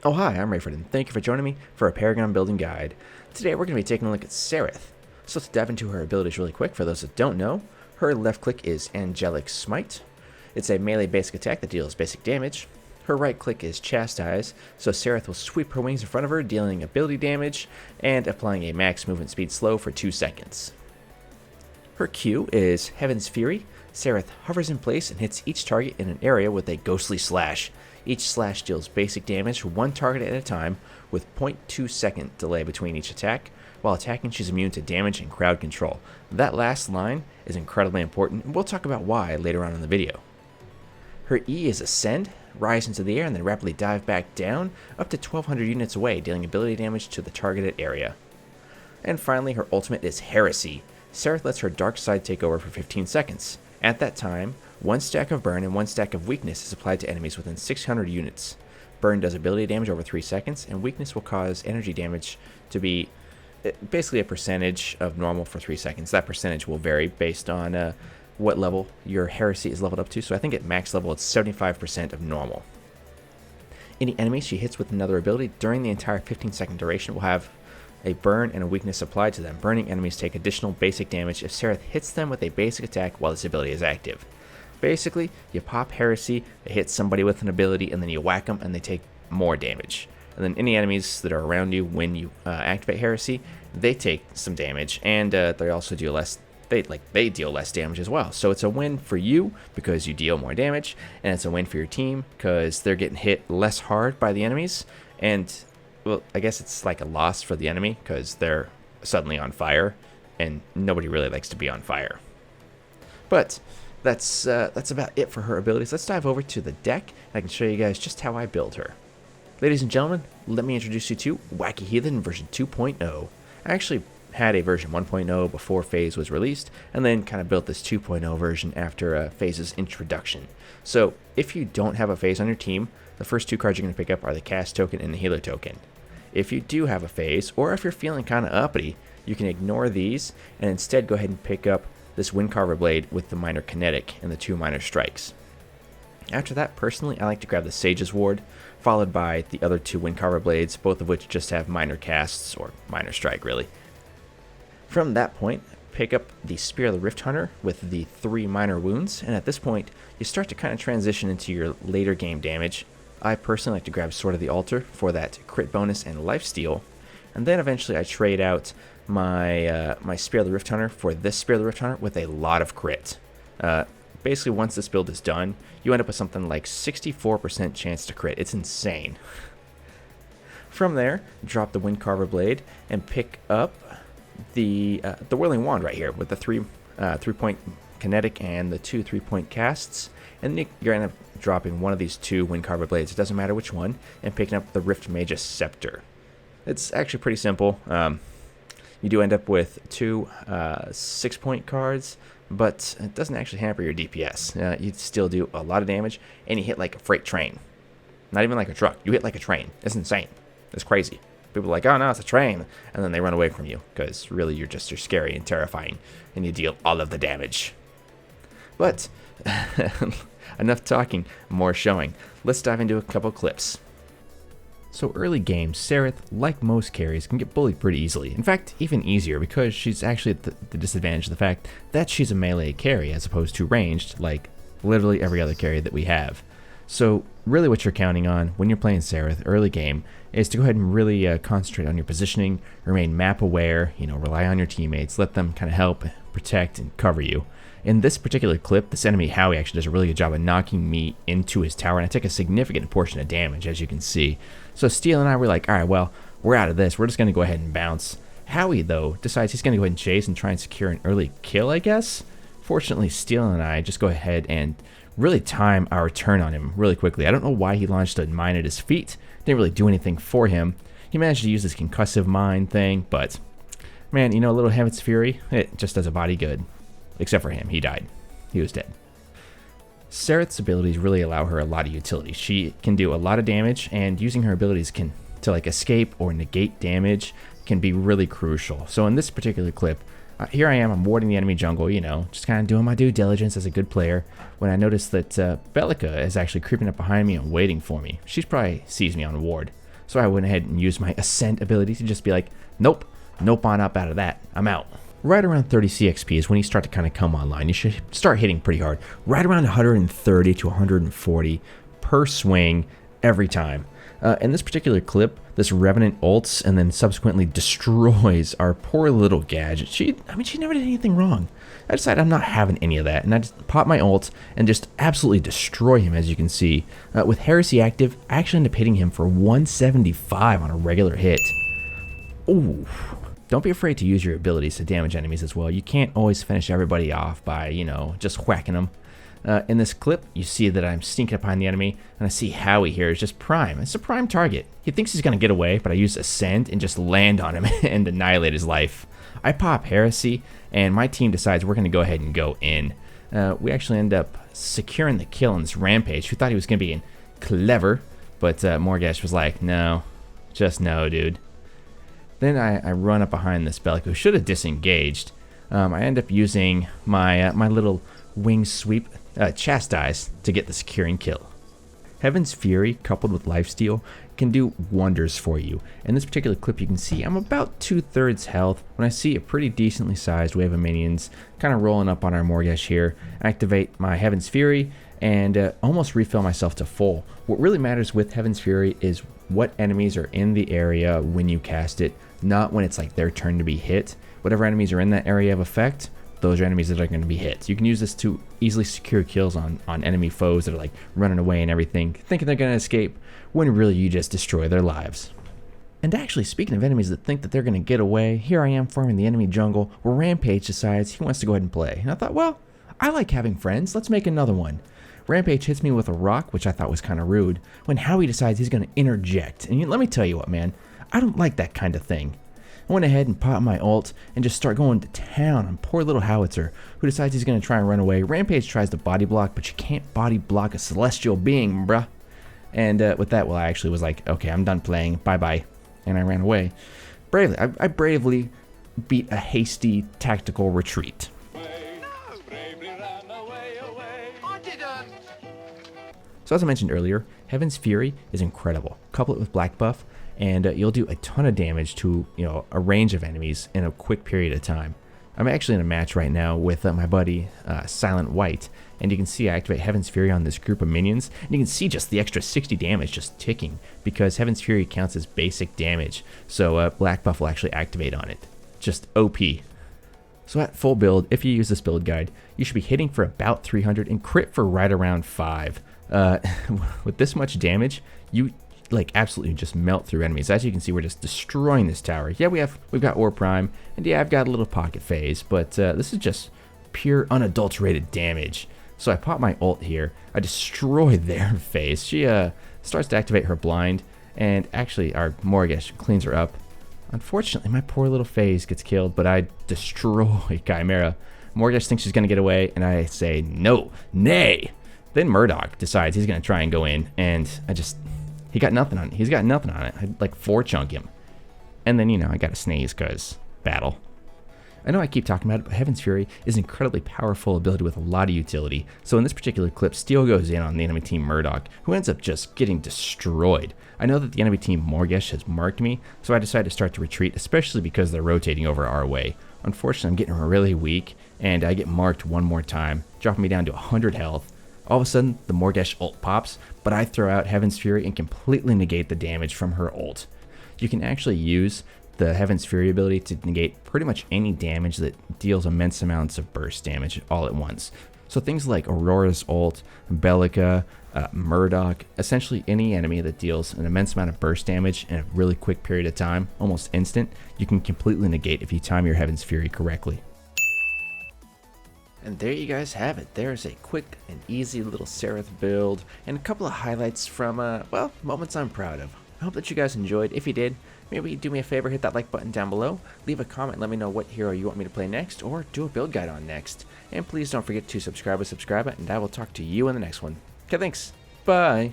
Oh hi, I'm Rayford, and thank you for joining me for a Paragon building guide. Today we're going to be taking a look at Serath. So let's dive into her abilities really quick. For those that don't know, her left click is Angelic Smite. It's a melee basic attack that deals basic damage. Her right click is Chastise, so Serath will sweep her wings in front of her, dealing ability damage and applying a max movement speed slow for 2 seconds. Her Q is Heaven's Fury. Serath hovers in place and hits each target in an area with a ghostly slash. Each slash deals basic damage to one target at a time with 0.2 second delay between each attack. While attacking, she's immune to damage and crowd control. That last line is incredibly important, and we'll talk about why later on in the video. Her E is Ascend, rise into the air and then rapidly dive back down up to 1200 units away, dealing ability damage to the targeted area. And finally, her ultimate is Heresy. Serath lets her dark side take over for 15 seconds. At that time, 1 stack of burn and 1 stack of weakness is applied to enemies within 600 units. Burn does ability damage over 3 seconds, and weakness will cause energy damage to be basically a percentage of normal for 3 seconds. That percentage will vary based on what level your heresy is leveled up to, so I think at max level it's 75% of normal. Any enemy she hits with another ability during the entire 15-second duration will have a burn and a weakness applied to them. Burning enemies take additional basic damage if Serath hits them with a basic attack while this ability is active. Basically, you pop Heresy, it hits somebody with an ability, and then you whack them and they take more damage. And then any enemies that are around you when you activate Heresy, they take some damage, and they also deal less. They deal less damage as well. So it's a win for you because you deal more damage, and it's a win for your team because they're getting hit less hard by the enemies. And well, I guess it's like a loss for the enemy because they're suddenly on fire, and nobody really likes to be on fire. But that's about it for her abilities. Let's dive over to the deck, and I can show you guys just how I build her. Ladies and gentlemen, let me introduce you to Wacky Heathen version 2.0. I actually had a version 1.0 before Phase was released, and then kind of built this 2.0 version after Phase's introduction. So if you don't have a Phase on your team, the first 2 cards you're going to pick up are the Cast token and the Healer token. If you do have a Phase, or if you're feeling kind of uppity, you can ignore these and instead go ahead and pick up this Windcarver Blade with the Minor Kinetic and the 2 Minor Strikes. After that, personally, I like to grab the Sage's Ward, followed by the other 2 Windcarver Blades, both of which just have Minor Casts, or Minor Strike really. From that point, pick up the Spear of the Rift Hunter with the 3 Minor Wounds, and at this point, you start to kind of transition into your later game damage. I personally like to grab Sword of the Altar for that crit bonus and lifesteal, and then eventually I trade out my Spear of the Rift Hunter for this Spear of the Rift Hunter with a lot of crit. Basically, once this build is done, you end up with something like 64% chance to crit. It's insane. From there, drop the Windcarver Blade and pick up the Whirling Wand right here with the 3-point kinetic and the 2 3-point casts, and then you're end up dropping one of these 2 Windcarver Blades, it doesn't matter which one, and picking up the Rift Magus Scepter. It's actually pretty simple. You do end up with 2 6-point cards, but it doesn't actually hamper your DPS. You still do a lot of damage, and you hit like a freight train. Not even like a truck. You hit like a train. It's insane. It's crazy. People are like, oh no, it's a train, and then they run away from you because really you're scary and terrifying, and you deal all of the damage. But enough talking, more showing. Let's dive into a couple clips. So early game, Serath, like most carries, can get bullied pretty easily. In fact, even easier because she's actually at the disadvantage of the fact that she's a melee carry as opposed to ranged like literally every other carry that we have. So really what you're counting on when you're playing Serath early game is to go ahead and really concentrate on your positioning, remain map aware, rely on your teammates, let them kind of help, protect, and cover you. In this particular clip, this enemy Howie actually does a really good job of knocking me into his tower, and I take a significant portion of damage, as you can see. So Steel and I were like, alright, well, we're out of this. We're just going to go ahead and bounce. Howie, though, decides he's going to go ahead and chase and try and secure an early kill, I guess. Fortunately, Steel and I just go ahead and really time our turn on him really quickly. I don't know why he launched a mine at his feet. Didn't really do anything for him. He managed to use this concussive mine thing, but man, a little Heaven's Fury, it just does a body good. Except for him, he died. He was dead. Serath's abilities really allow her a lot of utility. She can do a lot of damage, and using her abilities to like escape or negate damage can be really crucial. So in this particular clip, here I am, I'm warding the enemy jungle, just kind of doing my due diligence as a good player, when I notice that Bellica is actually creeping up behind me and waiting for me. She probably sees me on ward. So I went ahead and used my Ascend ability to just be like, nope on up out of that, I'm out. Right around 30 CXP is when you start to kind of come online. You should start hitting pretty hard. Right around 130 to 140 per swing every time. In this particular clip, this Revenant ults and then subsequently destroys our poor little gadget. She never did anything wrong. I decided I'm not having any of that, and I just pop my ult and just absolutely destroy him, as you can see. With Heresy active, I actually end up hitting him for 175 on a regular hit. Ooh. Don't be afraid to use your abilities to damage enemies as well. You can't always finish everybody off by, just whacking them. In this clip, you see that I'm sneaking up behind the enemy, and I see Howie here is just prime. It's a prime target. He thinks he's going to get away, but I use Ascend and just land on him and annihilate his life. I pop Heresy, and my team decides we're going to go ahead and go in. We actually end up securing the kill on this Rampage, who thought he was going to be clever, but Morgash was like, no, just no, dude. Then I run up behind this Bellic, who should have disengaged. I end up using my little wing sweep, Chastise, to get the securing kill. Heaven's Fury coupled with Lifesteal can do wonders for you. In this particular clip, you can see I'm about 2/3 health when I see a pretty decently sized wave of minions kind of rolling up on our Morgash here. Activate my Heaven's Fury and almost refill myself to full. What really matters with Heaven's Fury is what enemies are in the area when you cast it, not when it's like their turn to be hit. Whatever enemies are in that area of effect, those are enemies that are going to be hit. You can use this to easily secure kills on enemy foes that are like running away and everything, thinking they're going to escape, when really you just destroy their lives. And actually, speaking of enemies that think that they're going to get away, here I am farming the enemy jungle where Rampage decides he wants to go ahead and play. And I thought, well, I like having friends, let's make another one. Rampage hits me with a rock, which I thought was kind of rude, when Howie decides he's going to interject. And let me tell you what, man, I don't like that kind of thing. I went ahead and popped my ult and just start going to town on poor little Howitzer, who decides he's going to try and run away. Rampage tries to body block, but you can't body block a celestial being, bruh. And with that, well, I actually was like, okay, I'm done playing, bye-bye. And I ran away. Bravely, I bravely beat a hasty tactical retreat. So as I mentioned earlier, Heaven's Fury is incredible. Couple it with Black Buff, and you'll do a ton of damage to a range of enemies in a quick period of time. I'm actually in a match right now with my buddy Silent White, and you can see I activate Heaven's Fury on this group of minions, and you can see just the extra 60 damage just ticking, because Heaven's Fury counts as basic damage, so Black Buff will actually activate on it. Just OP. So at full build, if you use this build guide, you should be hitting for about 300 and crit for right around 5. With this much damage, you absolutely just melt through enemies. As you can see, we're just destroying this tower. Yeah, we've got Ore Prime, and yeah, I've got a little pocket phase, but this is just pure unadulterated damage. So I pop my ult here. I destroy their phase. She starts to activate her blind, and actually our Morgash cleans her up. Unfortunately, my poor little phase gets killed, but I destroy Chimera. Morgash thinks she's gonna get away, and I say no, nay. Then Murdoch decides he's gonna try and go in, and he got nothing on it. He's got nothing on it. I'd like 4-chunk him. And then, I gotta sneeze because battle. I know I keep talking about it, but Heaven's Fury is an incredibly powerful ability with a lot of utility. So in this particular clip, Steel goes in on the enemy team Murdoch, who ends up just getting destroyed. I know that the enemy team Morgash has marked me, so I decided to start to retreat, especially because they're rotating over our way. Unfortunately, I'm getting really weak, and I get marked one more time, dropping me down to 100 health. All of a sudden, the Morgash ult pops, but I throw out Heaven's Fury and completely negate the damage from her ult. You can actually use the Heaven's Fury ability to negate pretty much any damage that deals immense amounts of burst damage all at once. So things like Aurora's ult, Bellica, Murdoch, essentially any enemy that deals an immense amount of burst damage in a really quick period of time, almost instant, you can completely negate if you time your Heaven's Fury correctly. And there you guys have it. There's a quick and easy little Serath build and a couple of highlights from, moments I'm proud of. I hope that you guys enjoyed. If you did, maybe do me a favor, hit that like button down below, leave a comment, let me know what hero you want me to play next or do a build guide on next. And please don't forget to subscribe, and I will talk to you in the next one. Okay, thanks. Bye.